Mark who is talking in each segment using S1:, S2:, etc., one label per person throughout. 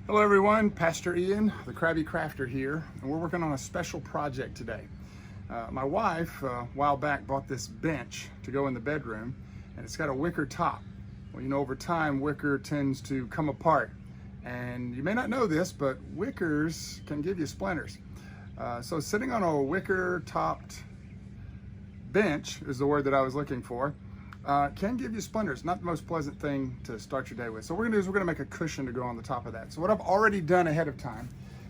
S1: Hello everyone, Pastor Ian, the Krabby Krafter here, and we're working on a special project today. My wife, a while back, bought this bench to go in the bedroom, and it's got a wicker top. Well, you know, over time, wicker tends to come apart, and you may not know this, but wickers can give you splinters. So sitting on a wicker-topped bench is the word that I was looking for. Can give you splinters. Not the most pleasant thing to start your day with. So what we're gonna do is we're gonna make a cushion to go on the top of that. So what I've already done ahead of time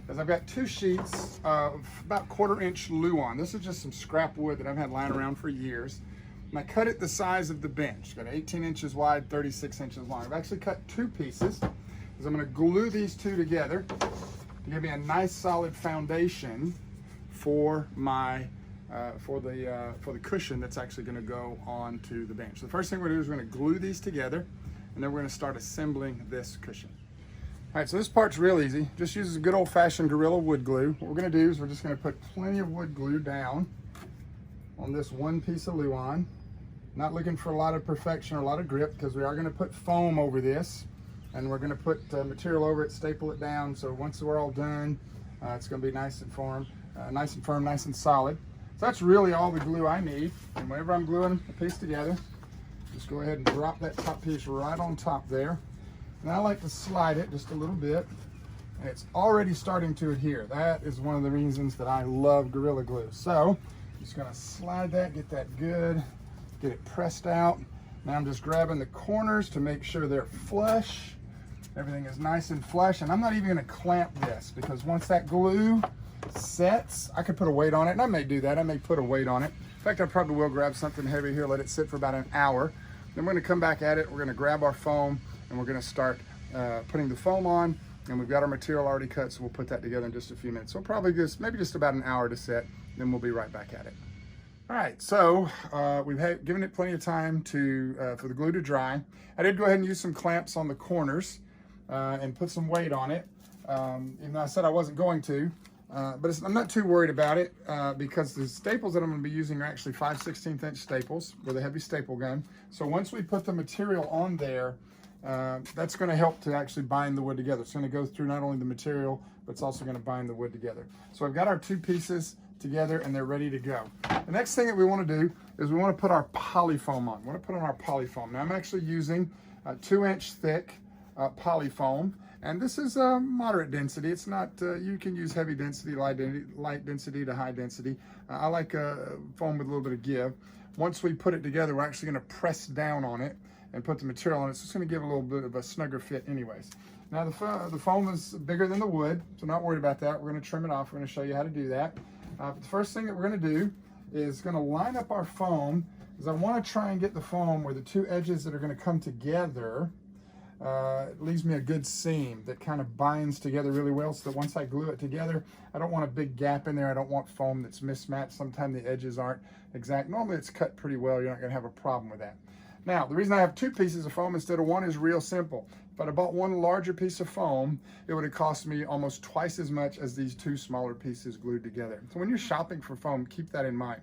S1: is I've got 2 sheets of about 1/4 inch luan. This is just some scrap wood that I've had lying around for years. And I cut it the size of the bench. It's got 18 inches wide, 36 inches long. I've actually cut 2 pieces because I'm gonna glue these 2 together to give me a nice solid foundation for my for the cushion that's actually going to go onto the bench. So the first thing we're going to do is we're going to glue these together, and then we're going to start assembling this cushion. All right, so this part's real easy. Just uses a good old-fashioned Gorilla wood glue. What we're going to do is we're just going to put plenty of wood glue down on this 1 piece of luan. Not looking for a lot of perfection or a lot of grip, because we are going to put foam over this, and we're going to put material over it, staple it down, so once we're all done, it's going to be nice and firm, nice and solid. So that's really all the glue I need. And whenever I'm gluing a piece together, just go ahead and drop that top piece right on top there. And I like to slide it just a little bit. And it's already starting to adhere. That is one of the reasons that I love Gorilla Glue. So I'm just gonna slide that, get that good, get it pressed out. Now I'm just grabbing the corners to make sure they're flush. Everything is nice and flush. And I'm not even gonna clamp this, because once that glue sets, I could put a weight on it, and I may do that. I may put a weight on it. In fact, I probably will grab something heavy here, let it sit for about an hour. Then we're going to come back at it. We're going to grab our foam, and we're going to start putting the foam on. And we've got our material already cut, so we'll put that together in just a few minutes. So probably maybe just about an hour to set, then we'll be right back at it. All right, so we've given it plenty of time for the glue to dry. I did go ahead and use some clamps on the corners and put some weight on it, even though I said I wasn't going to. But I'm not too worried about it because the staples that I'm going to be using are actually 5/16 inch staples with a heavy staple gun. So once we put the material on there, that's going to help to actually bind the wood together. It's going to go through not only the material, but it's also going to bind the wood together. So I've got our 2 pieces together and they're ready to go. The next thing that we want to do is we want to put our polyfoam on. We want to put on our polyfoam. Now I'm actually using 2 inch thick polyfoam. And this is a moderate density. It's not, you can use heavy density, light density to high density. I like foam with a little bit of give. Once we put it together, we're actually gonna press down on it and put the material on it. So it's gonna give a little bit of a snugger fit anyways. Now the foam is bigger than the wood, so not worried about that. We're gonna trim it off. We're gonna show you how to do that. But the first thing that we're gonna do is gonna line up our foam, because I wanna try and get the foam where the 2 edges that are gonna come together, it leaves me a good seam that kind of binds together really well, so that once I glue it together, I don't want a big gap in there. I don't want foam that's mismatched. Sometimes the edges aren't exact. Normally it's cut pretty well. You're not going to have a problem with that. Now, the reason I have 2 pieces of foam instead of 1 is real simple. If I'd have bought 1 larger piece of foam, it would have cost me almost twice as much as these 2 smaller pieces glued together. So when you're shopping for foam, keep that in mind.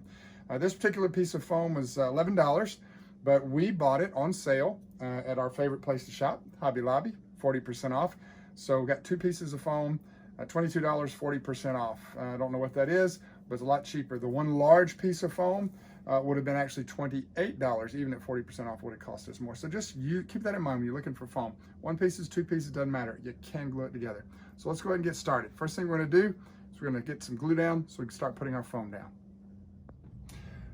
S1: This particular piece of foam was $11. But we bought it on sale at our favorite place to shop, Hobby Lobby, 40% off. So we got 2 pieces of foam, $22, 40% off. I don't know what that is, but it's a lot cheaper. The 1 large piece of foam would have been actually $28, even at 40% off would have cost us more. So just keep that in mind when you're looking for foam. 1 piece, 2 pieces, doesn't matter. You can glue it together. So let's go ahead and get started. First thing we're gonna do is we're gonna get some glue down so we can start putting our foam down.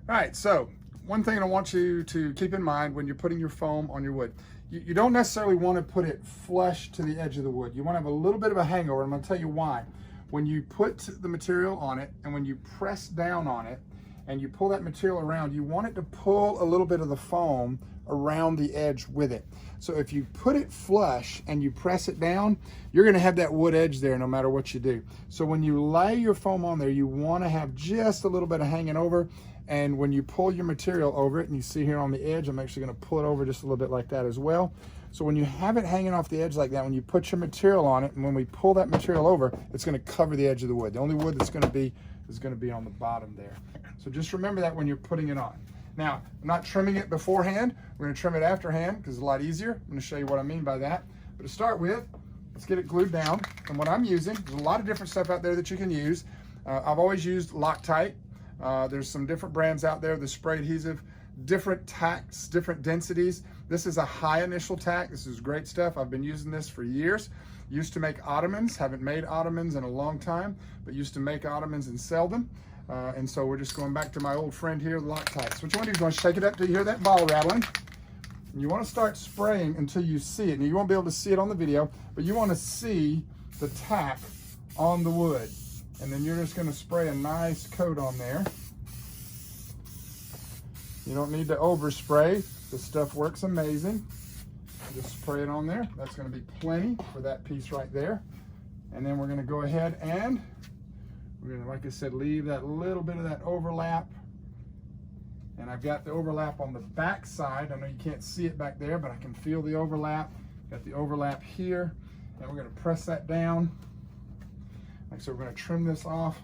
S1: All right, so one thing I want you to keep in mind when you're putting your foam on your wood, you don't necessarily want to put it flush to the edge of the wood. You want to have a little bit of a hangover. I'm going to tell you why. When you put the material on it and when you press down on it and you pull that material around, you want it to pull a little bit of the foam around the edge with it. So if you put it flush and you press it down, you're going to have that wood edge there no matter what you do. So when you lay your foam on there, you want to have just a little bit of hanging over. And when you pull your material over it, and you see here on the edge, I'm actually going to pull it over just a little bit like that as well. So when you have it hanging off the edge like that, when you put your material on it, and when we pull that material over, it's going to cover the edge of the wood. The only wood that's going to be is going to be on the bottom there. So just remember that when you're putting it on. Now, I'm not trimming it beforehand. We're going to trim it afterhand because it's a lot easier. I'm going to show you what I mean by that. But to start with, let's get it glued down. And what I'm using, there's a lot of different stuff out there that you can use. I've always used Loctite. There's some different brands out there, the spray adhesive, different tacks, different densities. This is a high initial tack. This is great stuff. I've been using this for years. Used to make ottomans, haven't made ottomans in a long time, but used to make ottomans and sell them. And so we're just going back to my old friend here, Loctite. So what you want to do is you want to shake it up till you hear that ball rattling. And you want to start spraying until you see it. And you won't be able to see it on the video, but you want to see the tack on the wood. And then you're just going to spray a nice coat on there. You don't need to overspray. This stuff works amazing. Just spray it on there. That's going to be plenty for that piece right there. And then we're going to go ahead and we're going to, like I said, leave that little bit of that overlap. And I've got the overlap on the back side. I know you can't see it back there, but I can feel the overlap. Got the overlap here. And we're going to press that down. Like so, we're going to trim this off.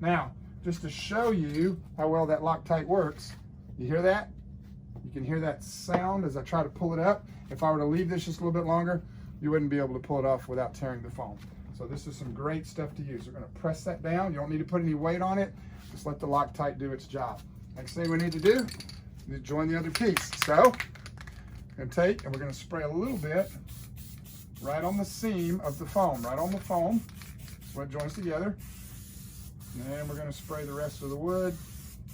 S1: Now, just to show you how well that Loctite works, you hear that? You can hear that sound as I try to pull it up. If I were to leave this just a little bit longer, you wouldn't be able to pull it off without tearing the foam. So this is some great stuff to use. We're going to press that down. You don't need to put any weight on it. Just let the Loctite do its job. Next thing we need to do is join the other piece. So we're going to take and we're going to spray a little bit right on the seam of the foam, right on the foam. So it joins together. And then we're going to spray the rest of the wood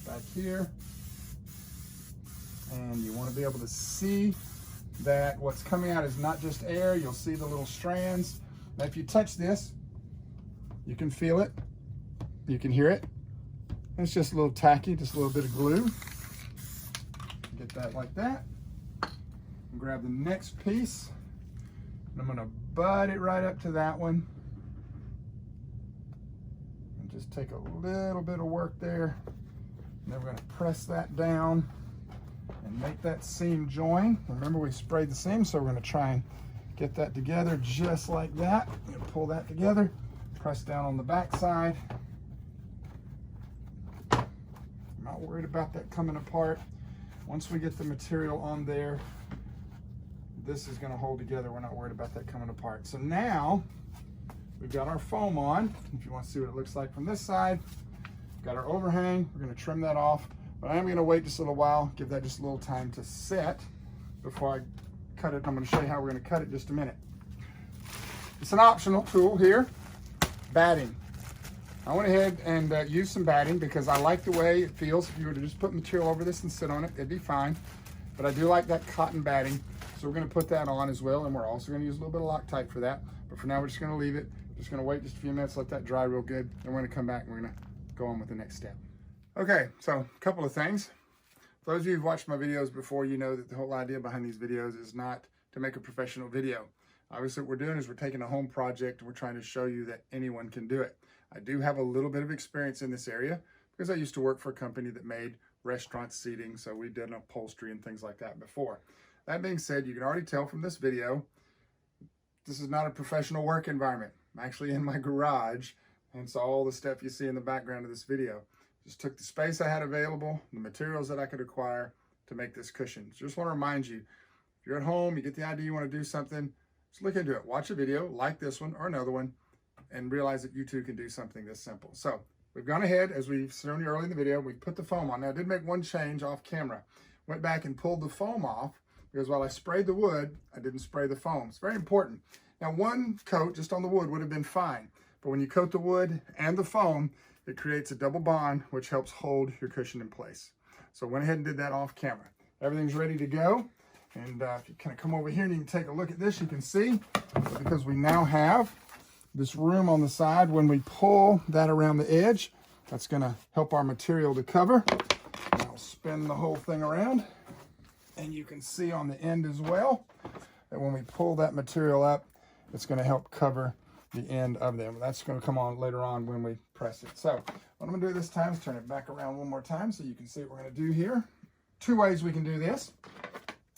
S1: back here. And you want to be able to see that what's coming out is not just air. You'll see the little strands. Now if you touch this, you can feel it, you can hear it. It's just a little tacky, just a little bit of glue. Get that like that. And grab the next piece. And I'm going to butt it right up to that one. And just take a little bit of work there. And then we're going to press that down and make that seam join. Remember, we sprayed the seam, so we're going to try and get that together just like that. Pull that together, press down on the back side. I'm not worried about that coming apart. Once we get the material on there, this is going to hold together. We're not worried about that coming apart. So now we've got our foam on. If you want to see what it looks like from this side, got our overhang. We're going to trim that off, but I am going to wait just a little while, give that just a little time to set before I cut it. I'm going to show you how we're going to cut it in just a minute. It's an optional tool here, batting. I went ahead and used some batting because I like the way it feels. If you were to just put material over this and sit on it, it'd be fine. But I do like that cotton batting, so we're going to put that on as well, and we're also going to use a little bit of Loctite for that. But for now, we're just going to leave it. Just going to wait just a few minutes, let that dry real good, and we're going to come back and we're going to go on with the next step. Okay, so a couple of things. For those of you who've watched my videos before, you know that the whole idea behind these videos is not to make a professional video. Obviously, what we're doing is we're taking a home project and we're trying to show you that anyone can do it. I do have a little bit of experience in this area because I used to work for a company that made restaurant seating, so we did upholstery and things like that before. That being said, you can already tell from this video, this is not a professional work environment. I'm actually in my garage, and so all the stuff you see in the background of this video. Just took the space I had available, the materials that I could acquire to make this cushion. So just want to remind you, if you're at home, you get the idea you want to do something, just look into it. Watch a video like this one or another one and realize that you too can do something this simple. So we've gone ahead, as we've shown you earlier in the video, we put the foam on. Now I did make one change off camera. Went back and pulled the foam off because while I sprayed the wood, I didn't spray the foam. It's very important. Now one coat just on the wood would have been fine, but when you coat the wood and the foam, it creates a double bond, which helps hold your cushion in place. So I went ahead and did that off camera. Everything's ready to go. And if you kind of come over here and you can take a look at this, you can see, because we now have this room on the side, when we pull that around the edge, that's going to help our material to cover. And I'll spin the whole thing around. And you can see on the end as well, that when we pull that material up, it's going to help cover the end of them. That's going to come on later on when we press it. So what I'm going to do this time is turn it back around one more time so you can see what we're going to do here. Two ways we can do this.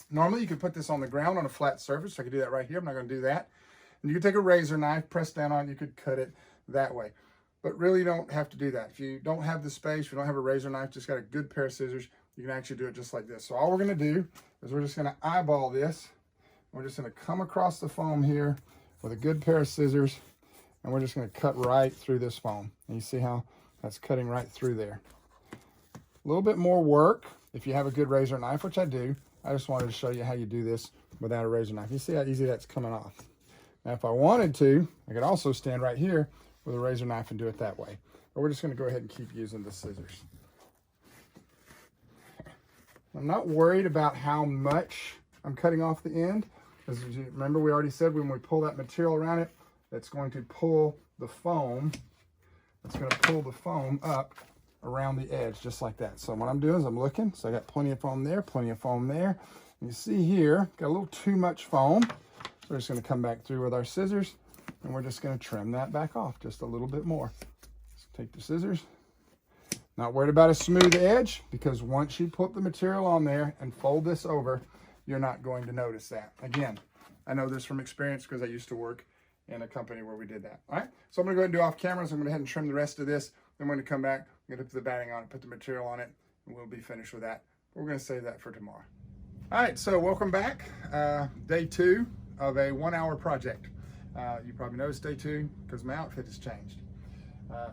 S1: Normally you could put this on the ground on a flat surface. I could do that right here. I'm not going to do that. And you could take a razor knife, press down on it, you could cut it that way. But really you don't have to do that. If you don't have the space, if you don't have a razor knife, just got a good pair of scissors, you can actually do it just like this. So all we're going to do is we're just going to eyeball this. We're just going to come across the foam here with a good pair of scissors, and we're just going to cut right through this foam. And you see how that's cutting right through there. A little bit more work if you have a good razor knife, which I do. I just wanted to show you how you do this without a razor knife. You see how easy that's coming off. Now, if I wanted to, I could also stand right here with a razor knife and do it that way. But we're just going to go ahead and keep using the scissors. I'm not worried about how much I'm cutting off the end. As you remember, we already said when we pull that material around it, that's going to pull the foam. It's going to pull the foam up around the edge, just like that. So what I'm doing is I'm looking. So I got plenty of foam there, plenty of foam there. And you see here, got a little too much foam. So we're just going to come back through with our scissors, and we're just going to trim that back off just a little bit more. So take the scissors. Not worried about a smooth edge, because once you put the material on there and fold this over, you're not going to notice that. Again, I know this from experience because I used to work in a company where we did that. All right, so I'm going to go ahead and do off camera. So I'm going to go ahead and trim the rest of this. Then we're going to come back, I'm going to put the batting on it, put the material on it, and we'll be finished with that. We're going to save that for tomorrow. All right, so welcome back. Day 2 of a 1-hour project. You probably noticed day 2 because my outfit has changed.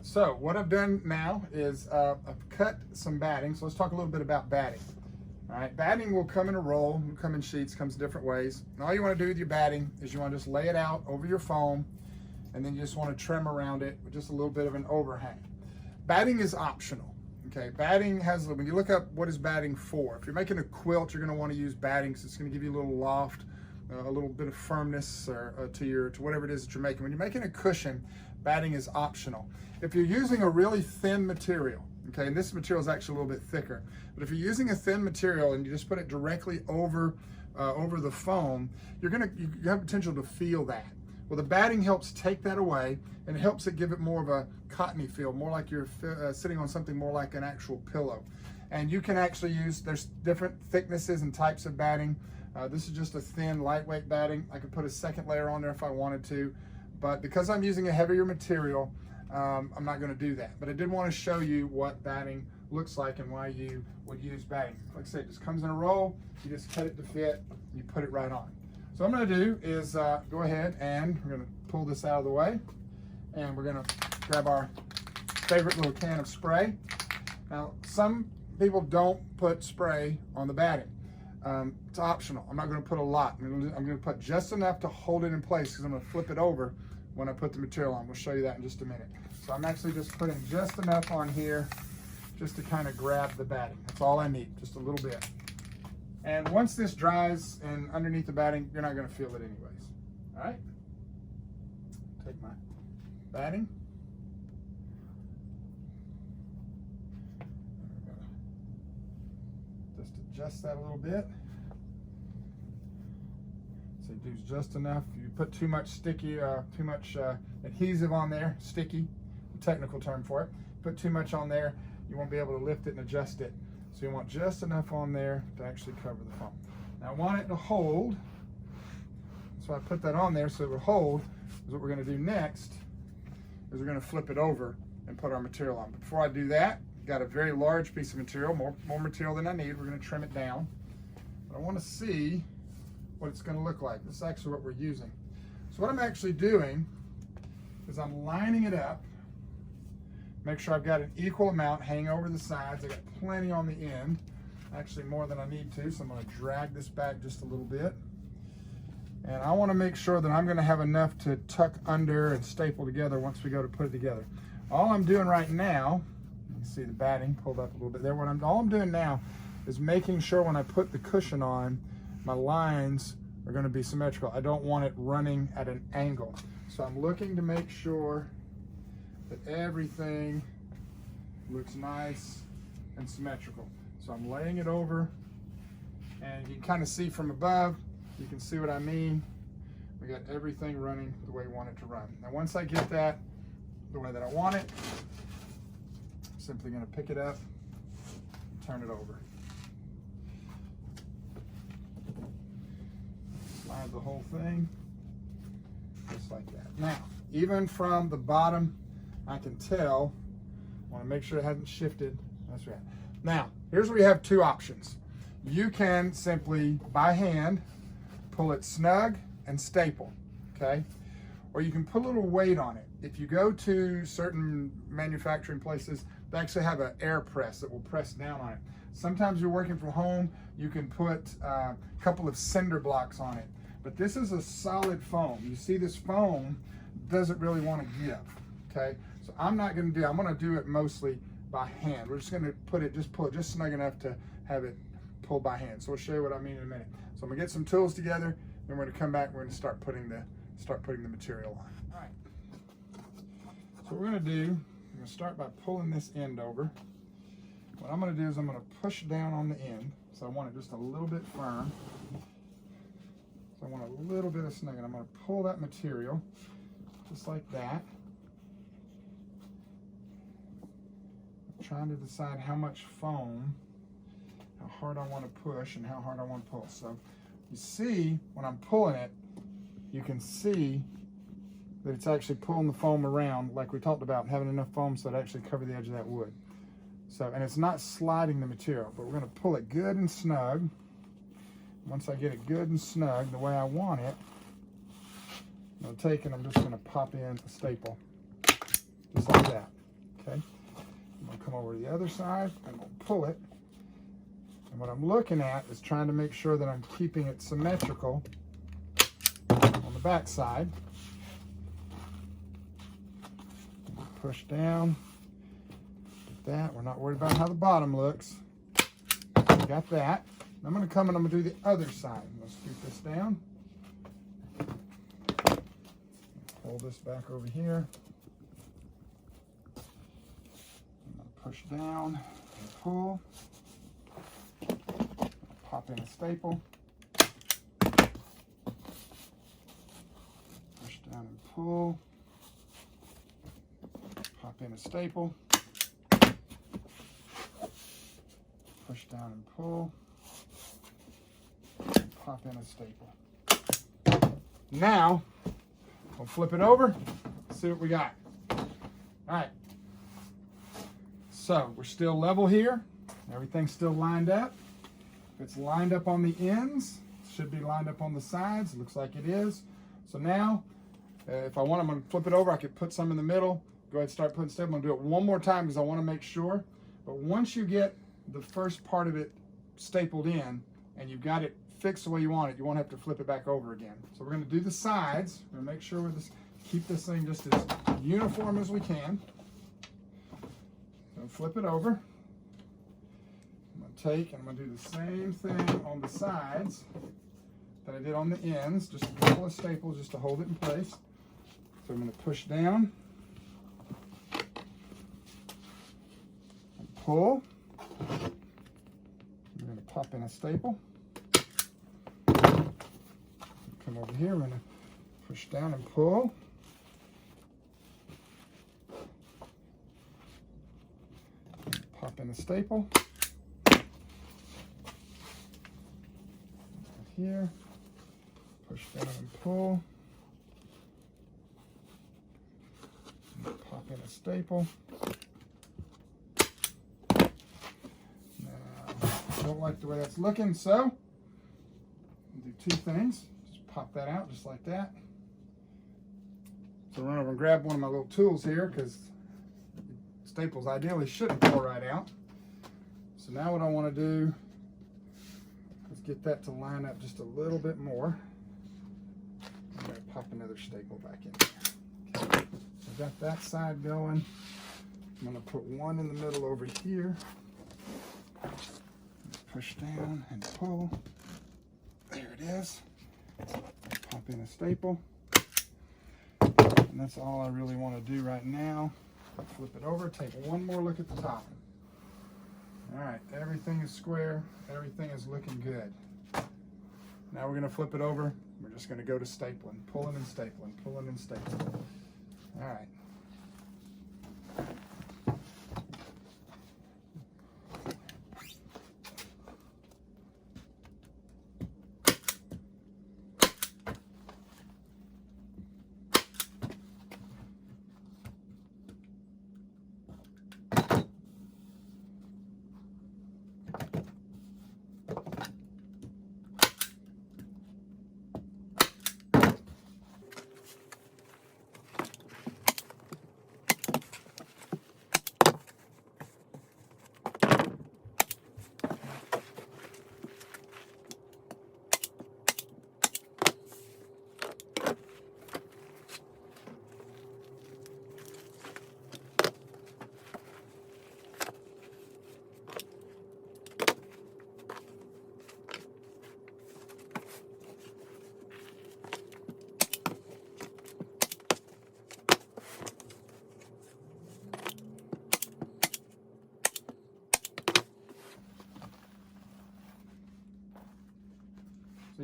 S1: So what I've done now is I've cut some batting. So let's talk a little bit about batting. All right, batting will come in a roll, will come in sheets, comes different ways. And all you want to do with your batting is you want to just lay it out over your foam, and then you just want to trim around it with just a little bit of an overhang. Batting is optional. Okay, batting has, when you look up what is batting for, if you're making a quilt, you're going to want to use batting because it's going to give you a little loft, a little bit of firmness to whatever it is that you're making. When you're making a cushion, batting is optional. If you're using a really thin material, okay, and this material is actually a little bit thicker, but if you're using a thin material and you just put it directly over the foam, you have potential to feel that. Well, the batting helps take that away, and it helps it give it more of a cottony feel, more like you're sitting on something more like an actual pillow. And you can actually use, there's different thicknesses and types of batting. This is just a thin, lightweight batting. I could put a second layer on there if I wanted to, but because I'm using a heavier material, I'm not going to do that. But I did want to show you what batting looks like and why you would use batting. Like I said, it just comes in a roll. You just cut it to fit. You put it right on. So what I'm going to do is go ahead and we're going to pull this out of the way, and we're going to grab our favorite little can of spray. Now, some people don't put spray on the batting. It's optional. I'm not going to put a lot. I'm going to put just enough to hold it in place because I'm going to flip it over when I put the material on. We'll show you that in just a minute. So I'm actually just putting just enough on here just to kind of grab the batting. That's all I need, just a little bit. And once this dries and underneath the batting, you're not going to feel it anyways. All right? Take my batting. Just adjust that a little bit. So do just enough. If you put too much adhesive on there, sticky, technical term for it. Put too much on there, you won't be able to lift it and adjust it. So you want just enough on there to actually cover the foam. Now I want it to hold, so I put that on there so it will hold. Because what we're going to do next is we're going to flip it over and put our material on. But before I do that, got a very large piece of material, more material than I need. We're going to trim it down. But I want to see what it's going to look like. This is actually what we're using. So what I'm actually doing is I'm lining it up. Make sure I've got an equal amount hanging over the sides. I got plenty on the end, actually more than I need to, so I'm going to drag this back just a little bit. And I want to make sure that I'm going to have enough to tuck under and staple together once we go to put it together. All I'm doing right now, you can see the batting pulled up a little bit there. All I'm doing now is making sure when I put the cushion on, my lines are going to be symmetrical. I don't want it running at an angle. So I'm looking to make sure that everything looks nice and symmetrical. So I'm laying it over, and you can kind of see from above, you can see what I mean. We got everything running the way we want it to run. Now once I get that the way that I want it, I'm simply going to pick it up and turn it over. Slide the whole thing just like that. Now, even from the bottom, I can tell, I want to make sure it hasn't shifted. That's right. Now, here's where you have two options. You can simply, by hand, pull it snug and staple, okay? or you can put a little weight on it. If you go to certain manufacturing places, they actually have an air press that will press down on it. Sometimes you're working from home, you can put a couple of cinder blocks on it. But this is a solid foam. You see this foam doesn't really want to give, okay? So I'm going to do it mostly by hand. We're just going to pull it just snug enough to have it pulled by hand. So we'll show you what I mean in a minute. So I'm going to get some tools together, then we're going to come back and we're going to start putting the material on. All right. So what we're going to do, I'm going to start by pulling this end over. What I'm going to do is I'm going to push down on the end. So I want it just a little bit firm. So I want a little bit of snugging. I'm going to pull that material just like that. I'm trying to decide how much foam, how hard I want to push and how hard I want to pull. So you see when I'm pulling it, you can see that it's actually pulling the foam around like we talked about, having enough foam so it actually cover the edge of that wood. So, and it's not sliding the material, but we're going to pull it good and snug. Once I get it good and snug the way I want it, I'm going to take and I'm just going to pop in a staple, just like that, okay? I'm going to come over to the other side, I'm going to pull it, and what I'm looking at is trying to make sure that I'm keeping it symmetrical on the back side. Push down, like that. We're not worried about how the bottom looks. Got that. I'm going to come and I'm going to do the other side. I'm going to scoot this down. Pull this back over here. I'm going to push down and pull. Pop in a staple. Push down and pull. Pop in a staple. Push down and pull. Pop in a staple. Now, we'll flip it over, see what we got. All right. So, we're still level here. Everything's still lined up. If it's lined up on the ends, it should be lined up on the sides. It looks like it is. So now, if I want, I'm going to flip it over. I could put some in the middle. Go ahead and start putting stuff. I'm going to do it one more time because I want to make sure. But once you get the first part of it stapled in and you've got it fixed the way you want it, you won't have to flip it back over again. So we're going to do the sides. We're going to make sure keep this thing just as uniform as we can. So flip it over. I'm going to take and I'm going to do the same thing on the sides that I did on the ends. Just a couple of staples just to hold it in place. So I'm going to push down. Pull. I'm going to pop in a staple. Come over here, we're going to push down and pull. Pop in a staple. Here, push down and pull. Pop in a staple. Don't like the way that's looking, so I'll do two things. Just pop that out just like that. So run over and grab one of my little tools here because staples ideally shouldn't fall right out. So now what I want to do is get that to line up just a little bit more. I'm going to pop another staple back in there. Okay. So I've got that side going. I'm going to put one in the middle over here. Push down and pull. There it is. Pop in a staple. And that's all I really want to do right now. Flip it over, take one more look at the top. All right, everything is square. Everything is looking good. Now we're going to flip it over. We're just going to go to stapling, pulling and stapling, pulling and stapling. All right.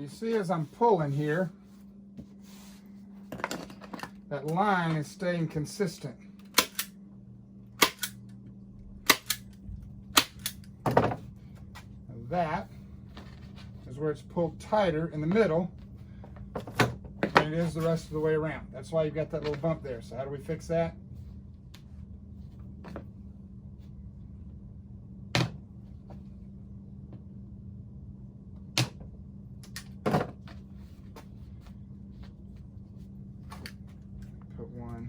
S1: you see as I'm pulling here, that line is staying consistent. That is where it's pulled tighter in the middle than it is the rest of the way around. That's why you've got that little bump there. So how do we fix that? Put one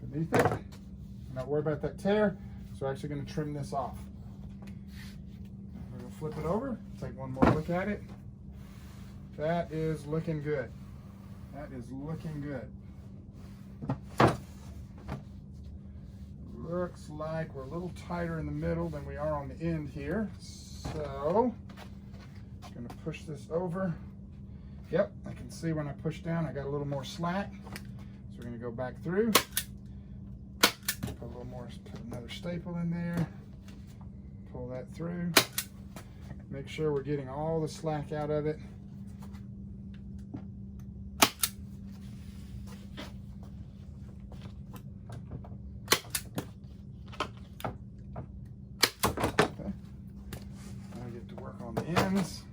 S1: beneath it. Not worry about that tear. So we're actually going to trim this off. We're going to flip it over, take one more look at it. That is looking good. That is looking good. Looks like we're a little tighter in the middle than we are on the end here. So I'm going to push this over. Yep, I can see when I push down I got a little more slack. So we're going to go back through. Put a little more, put another staple in there, pull that through, make sure we're getting all the slack out of it. Okay. Now I get to work on the ends.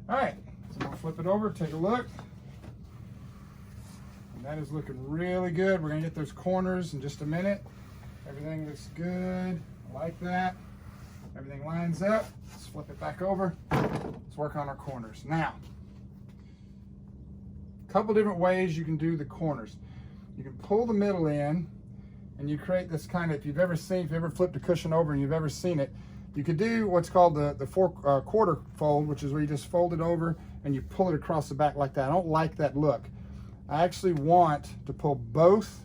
S1: All right, so I'm gonna flip it over, take a look. And that is looking really good. We're gonna get those corners in just a minute. Everything looks good, I like that. Everything lines up. Let's flip it back over. Let's work on our corners. Now, a couple different ways you can do the corners. You can pull the middle in and you create this kind of, if you've ever flipped a cushion over and you've ever seen it, you could do what's called the quarter fold, which is where you just fold it over and you pull it across the back like that. I don't like that look. I actually want to pull both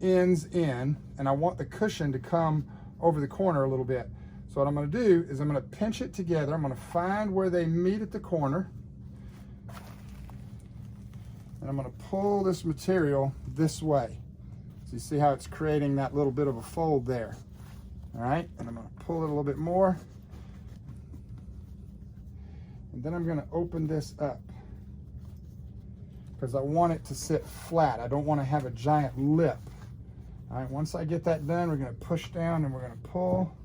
S1: ends in, and I want the cushion to come over the corner a little bit. So what I'm going to do is I'm going to pinch it together. I'm going to find where they meet at the corner, and I'm going to pull this material this way. So you see how it's creating that little bit of a fold there. All right, and I'm going to pull it a little bit more. And then I'm going to open this up because I want it to sit flat. I don't want to have a giant lip. All right, once I get that done, we're going to push down and we're going to pull.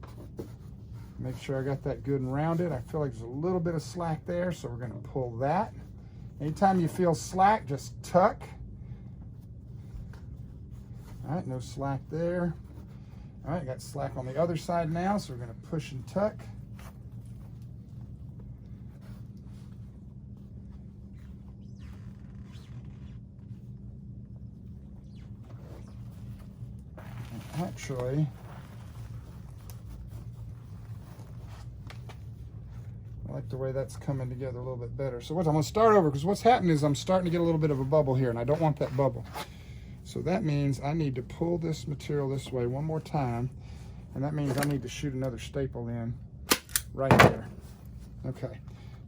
S1: Make sure I got that good and rounded. I feel like there's a little bit of slack there, so we're going to pull that. Anytime you feel slack, just tuck. All right, no slack there. All right, got slack on the other side now, so we're going to push and tuck. And actually, I like the way that's coming together a little bit better. So I'm going to start over, because what's happening is I'm starting to get a little bit of a bubble here, and I don't want that bubble. So that means I need to pull this material this way one more time, and that means I need to shoot another staple in right there. Okay,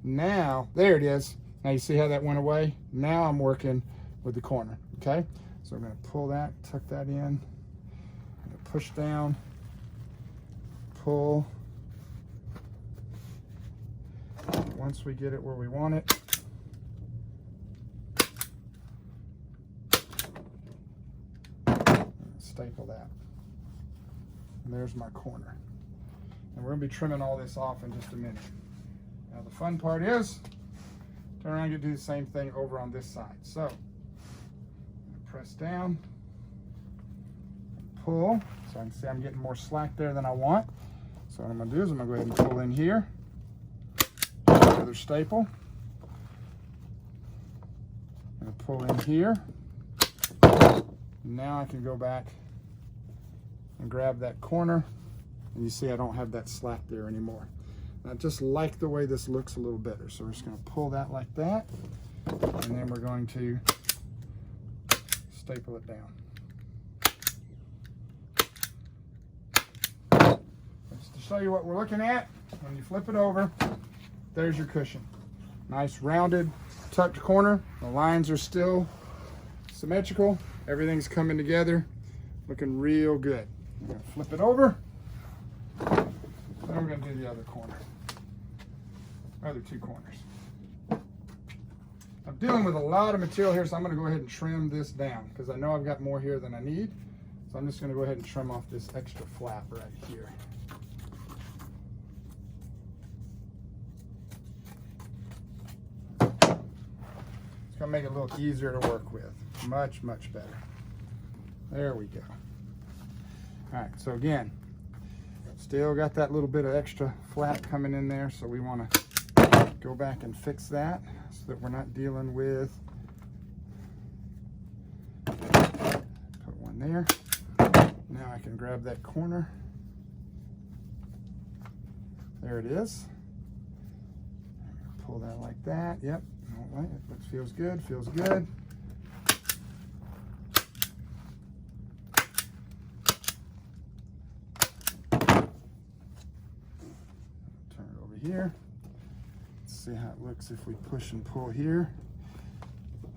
S1: now, there it is. Now you see how that went away? Now I'm working with the corner, okay? So I'm gonna pull that, tuck that in, I'm gonna push down, pull. Once we get it where we want it, staple that. And there's my corner. And we're going to be trimming all this off in just a minute. Now the fun part is, Turn around and do the same thing over on this side. So press down, pull. So I can see I'm getting more slack there than I want. So what I'm gonna do is I'm gonna go ahead and pull in here. Another staple. I'm gonna pull in here. Now I can go back and grab that corner, and you see I don't have that slack there anymore. And I just like the way this looks a little better. So we're just gonna pull that like that, and then we're going to staple it down. Just to show you what we're looking at, when you flip it over, there's your cushion. Nice rounded, tucked corner. The lines are still symmetrical. Everything's coming together, looking real good. We're gonna flip it over. Then we're gonna do the other corner. Other two corners. I'm dealing with a lot of material here, so I'm gonna go ahead and trim this down because I know I've got more here than I need. So I'm just gonna go ahead and trim off this extra flap right here. It's gonna make it a little easier to work with. Much, much better. There we go. All right, so again, still got that little bit of extra flap coming in there, so we want to go back and fix that so that we're not dealing with, put one there. Now I can grab that corner. There it is. Pull that like that. Yep. All right, that feels good, feels good. Here. Let's see how it looks if we push and pull here.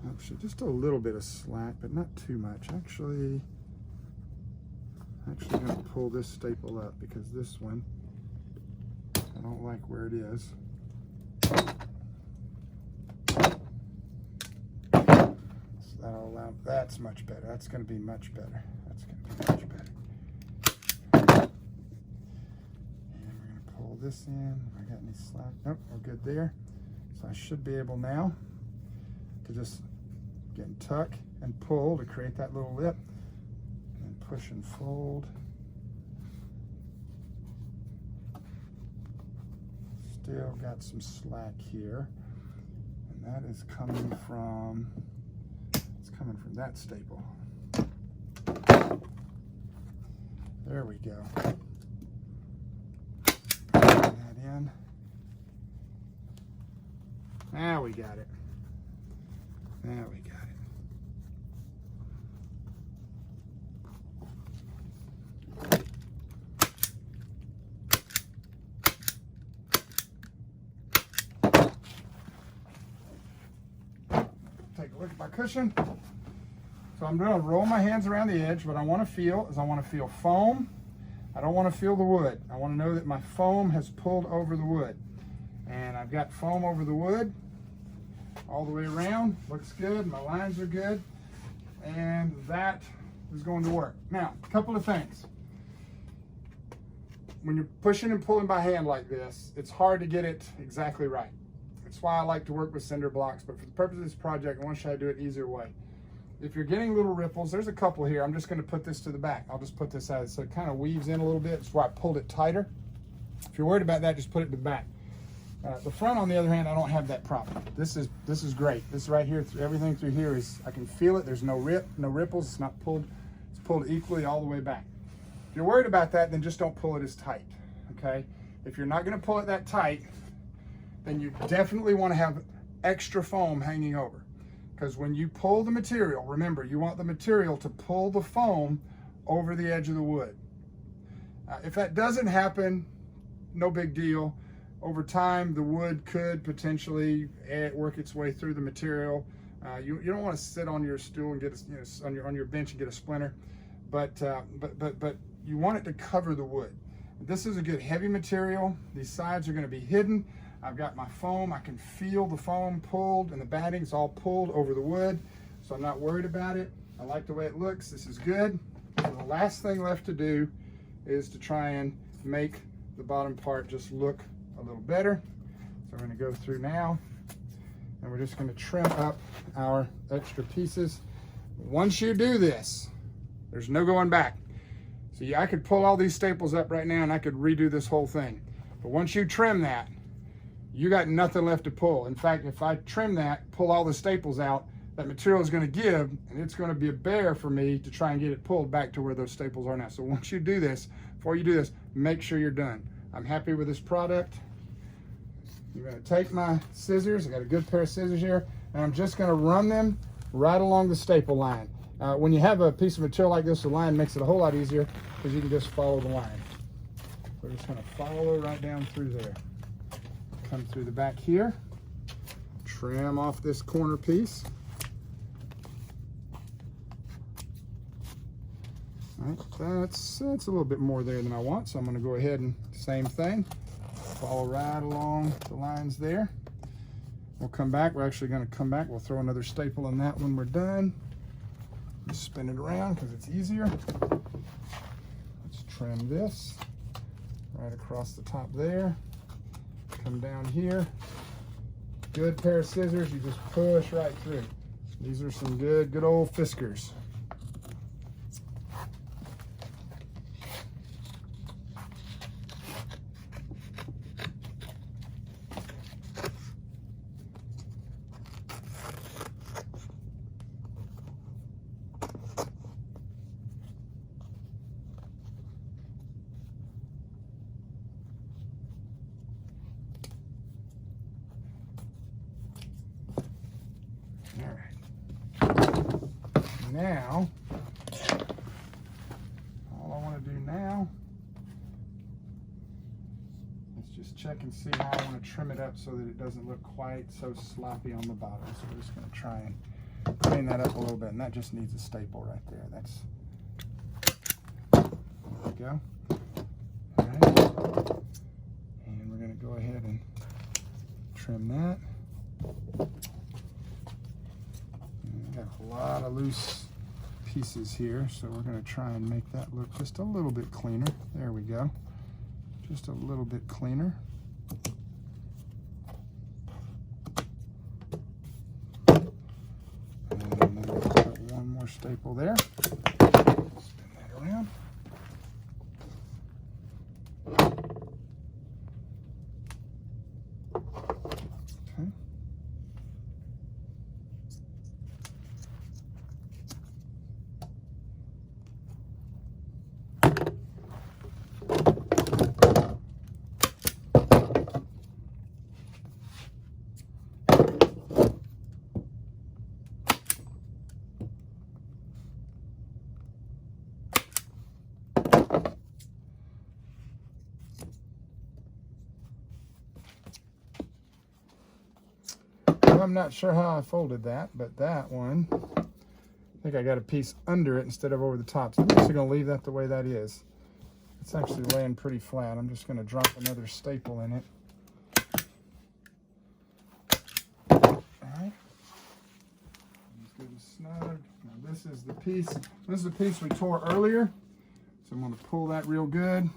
S1: Actually, just a little bit of slack, but not too much. Actually, I'm going to pull this staple up because this one, I don't like where it is. So that'll allow, that's much better. That's going to be much better. That's going to be much better. This in. I got any slack? Nope, we're good there. So I should be able now to just again tuck and pull to create that little lip, and push and fold. Still got some slack here, and that is coming from, it's coming from that staple. There we go. In. Now we got it. Now we got it. Take a look at my cushion. So I'm going to roll my hands around the edge. What I want to feel is I want to feel foam. I don't want to feel the wood. I want to know that my foam has pulled over the wood. And I've got foam over the wood all the way around. Looks good. My lines are good. And that is going to work. Now, a couple of things. When you're pushing and pulling by hand like this, it's hard to get it exactly right. That's why I like to work with cinder blocks. But for the purpose of this project, I want to show you how to do it easier way. If you're getting little ripples, there's a couple here. I'm just going to put this to the back. I'll just put this out so it kind of weaves in a little bit. That's why I pulled it tighter. If you're worried about that, just put it to the back. The front, on the other hand, I don't have that problem. This is great. This right here, everything through here is, I can feel it. There's no ripples. It's not pulled. It's pulled equally all the way back. If you're worried about that, then just don't pull it as tight. Okay. If you're not going to pull it that tight, then you definitely want to have extra foam hanging over. Because when you pull the material, remember, you want the material to pull the foam over the edge of the wood. If that doesn't happen, no big deal. Over time, the wood could potentially work its way through the material. You don't want to sit on your stool and get a, on your bench and get a splinter, but you want it to cover the wood. This is a good heavy material. These sides are going to be hidden. I've got my foam. I can feel the foam pulled, and the batting's all pulled over the wood, so I'm not worried about it. I like the way it looks. This is good. So the last thing left to do is to try and make the bottom part just look a little better. So we're going to go through now And we're just going to trim up our extra pieces. Once you do this, there's no going back. So yeah, I could pull all these staples up right now and I could redo this whole thing. But once you trim that, you got nothing left to pull. In fact, if I trim that, pull all the staples out, that material is going to give, and it's going to be a bear for me to try and get it pulled back to where those staples are now. So once you do this, before you do this, make sure you're done. I'm happy with this product. You're going to take my scissors, I got a good pair of scissors here, and I'm just going to run them right along the staple line. When you have a piece of material like this, the line makes it a whole lot easier because you can just follow the line. We're just going to follow right down through there. Come through the back here, trim off this corner piece. All right, that's a little bit more there than I want, so I'm going to go ahead and same thing, follow right along the lines there. We'll come back. We're actually going to come back. We'll throw another staple in that when we're done. Just spin it around because it's easier. Let's trim this right across the top there. Come down here. Good pair of scissors. You just push right through. These are some good old Fiskars. Now, all I want to do now is just check and see how I want to trim it up so that it doesn't look quite so sloppy on the bottom. So we're just going to try and clean that up a little bit, and that just needs a staple right there. There we go. All right, and we're going to go ahead and trim that. Got a lot of loose pieces here, so we're going to try and make that look just a little bit cleaner. There we go. Just a little bit cleaner. And then we'll put one more staple there. Spin that around. Okay. I'm not sure how I folded that, but that one, I think I got a piece under it instead of over the top. So I'm just going to leave that the way that is. It's actually laying pretty flat. I'm just going to drop another staple in it. All right. It's good and snug. Now this is the piece. This is the piece we tore earlier. So I'm going to pull that real good.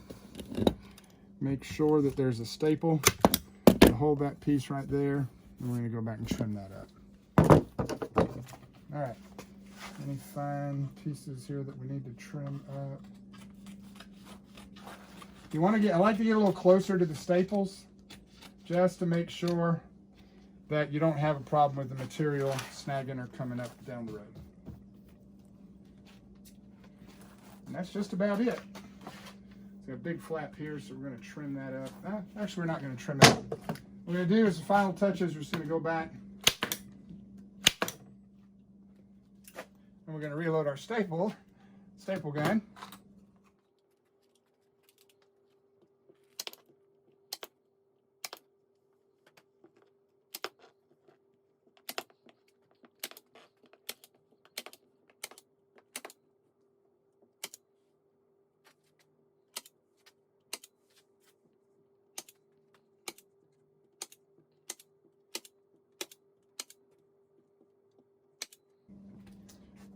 S1: Make sure that there's a staple to hold that piece right there. And we're going to go back and trim that up. All right. Any fine pieces here that we need to trim up? You want to get, I like to get a little closer to the staples just to make sure that you don't have a problem with the material snagging or coming up down the road. And that's just about it. It's got a big flap here, so we're going to trim that up. Actually, we're not going to trim it up. What we're going to do is the final touches, we're just going to go back and we're going to reload our staple gun.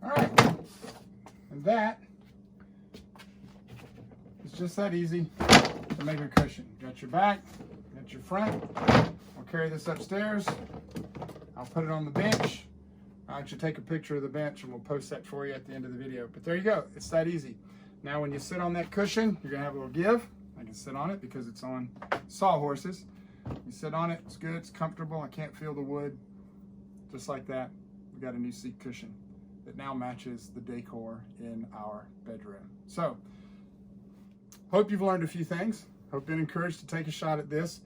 S1: All right, and that is just that easy to make a cushion. Got your back, got your front. I'll carry this upstairs. I'll put it on the bench. I should take a picture of the bench and we'll post that for you at the end of the video. But there you go, it's that easy. Now when you sit on that cushion, you're gonna have a little give. I can sit on it because it's on sawhorses. You sit on it, it's good, it's comfortable, I can't feel the wood. Just like that, we got a new seat cushion that now matches the decor in our bedroom. So, hope you've learned a few things. Hope you've been encouraged to take a shot at this.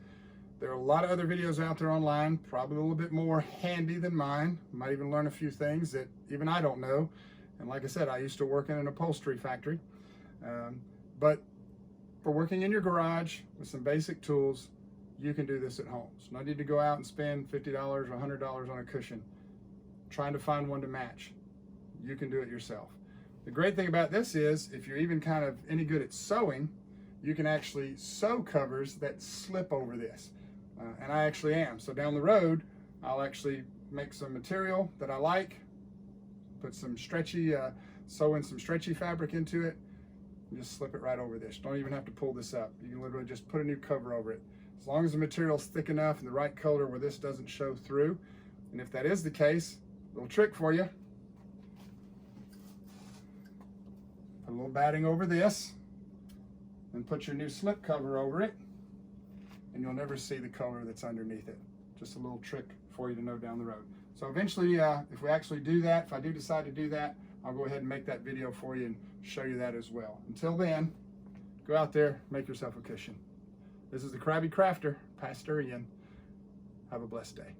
S1: There are a lot of other videos out there online, probably a little bit more handy than mine. You might even learn a few things that even I don't know. And like I said, I used to work in an upholstery factory. But for working in your garage with some basic tools, you can do this at home. So no need to go out and spend $50 or $100 on a cushion trying to find one to match. You can do it yourself. The great thing about this is, if you're even kind of any good at sewing, you can actually sew covers that slip over this. And I actually am. So down the road, I'll actually make some material that I like, put some stretchy, sew in some stretchy fabric into it, and just slip it right over this. Don't even have to pull this up. You can literally just put a new cover over it. As long as the material's thick enough and the right color where this doesn't show through. And if that is the case, a little trick for you. Put a little batting over this, and put your new slip cover over it, and you'll never see the color that's underneath it. Just a little trick for you to know down the road. So eventually, if we actually do that, if I do decide to do that, I'll go ahead and make that video for you and show you that as well. Until then, go out there, make yourself a cushion. This is the Krabby Krafter, Pastor Ian. Have a blessed day.